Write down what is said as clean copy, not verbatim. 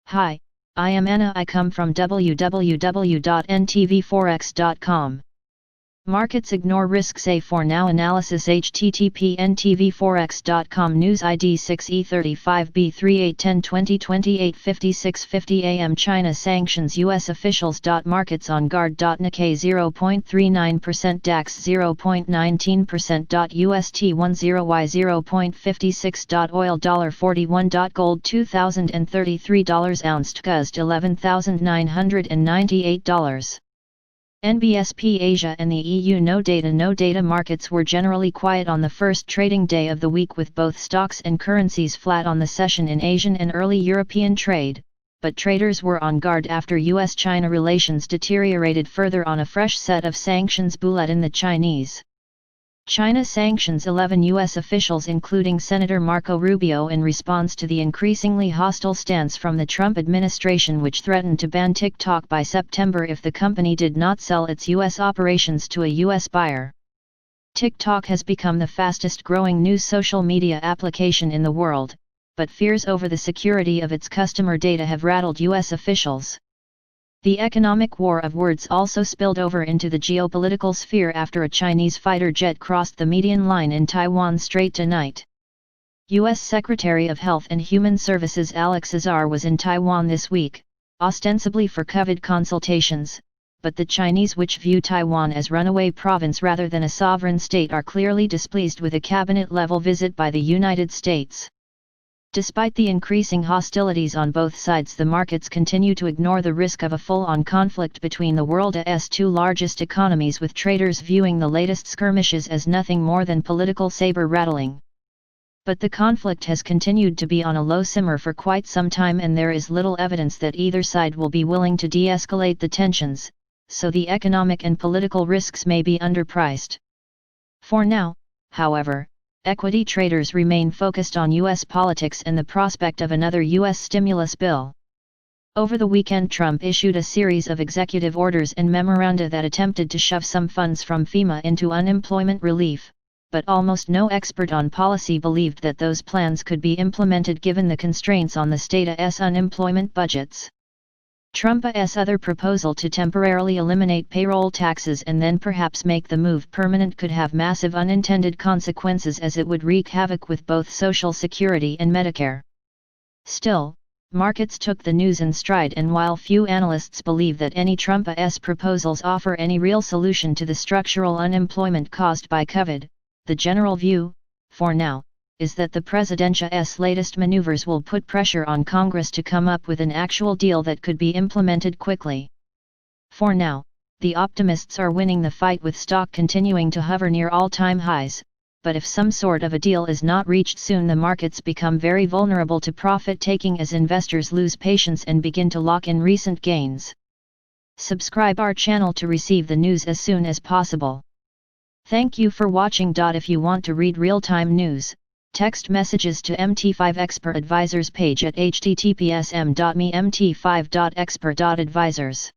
Hi, I am Anna. I come from www.ntvforex.com. Markets ignore risk. Say for now analysis. http ntvforex.com news ID 6E35B3810 2020 am China sanctions US officials.Markets on guard.Nikkei 0.39% DAX 0.19% UST 10Y 0.56. Oil $41. Gold $2,033 ounce TCUSD $11,998. NBSP Asia and the EU. No data markets were generally quiet on the first trading day of the week, with both stocks and currencies flat on the session in Asian and early European trade, but traders were on guard after US-China relations deteriorated further on a fresh set of sanctions bulletin. The Chinese China sanctions 11 U.S. officials including Senator Marco Rubio in response to the increasingly hostile stance from the Trump administration, which threatened to ban Tik Tok by September if the company did not sell its U.S. operations to a U.S. buyer. Tik Tok has become the fastest growing new social media application in the world, but fears over the security of its customer data have rattled U.S. officials. The economic war of words also spilled over into the geopolitical sphere after a Chinese fighter jet crossed the median line in Taiwan Strait tonight. U.S. Secretary of Health and Human Services Alex Azar was in Taiwan this week, ostensibly for COVID consultations, but the Chinese, which view Taiwan as runaway province rather than a sovereign state, are clearly displeased with a cabinet-level visit by the United States. Despite the increasing hostilities on both sides, the markets continue to ignore the risk of a full-on conflict between the world's two largest economies, with traders viewing the latest skirmishes as nothing more than political saber-rattling. But the conflict has continued to be on a low simmer for quite some time, and there is little evidence that either side will be willing to de-escalate the tensions, so the economic and political risks may be underpriced. For now, however, equity traders remain focused on U.S. politics and the prospect of another U.S. stimulus bill. Over the weekend, Trump issued a series of executive orders and memoranda that attempted to shove some funds from FEMA into unemployment relief, but almost no expert on policy believed that those plans could be implemented given the constraints on the state's unemployment budgets. Trump's other proposal to temporarily eliminate payroll taxes and then perhaps make the move permanent could have massive unintended consequences, as it would wreak havoc with both Social Security and Medicare. Still, markets took the news in stride, and while few analysts believe that any Trump's proposals offer any real solution to the structural unemployment caused by COVID, the general view, for now, is that the president's latest maneuvers will put pressure on Congress to come up with an actual deal that could be implemented quickly. For now, the optimists are winning the fight, with stock continuing to hover near all-time highs, but if some sort of a deal is not reached soon, the markets become very vulnerable to profit-taking as investors lose patience and begin to lock in recent gains. Subscribe our channel to receive the news as soon as possible. Thank you for watching. If you want to read real-time news, text messages to MT5 Expert Advisors page at https://mt5.expert.advisors.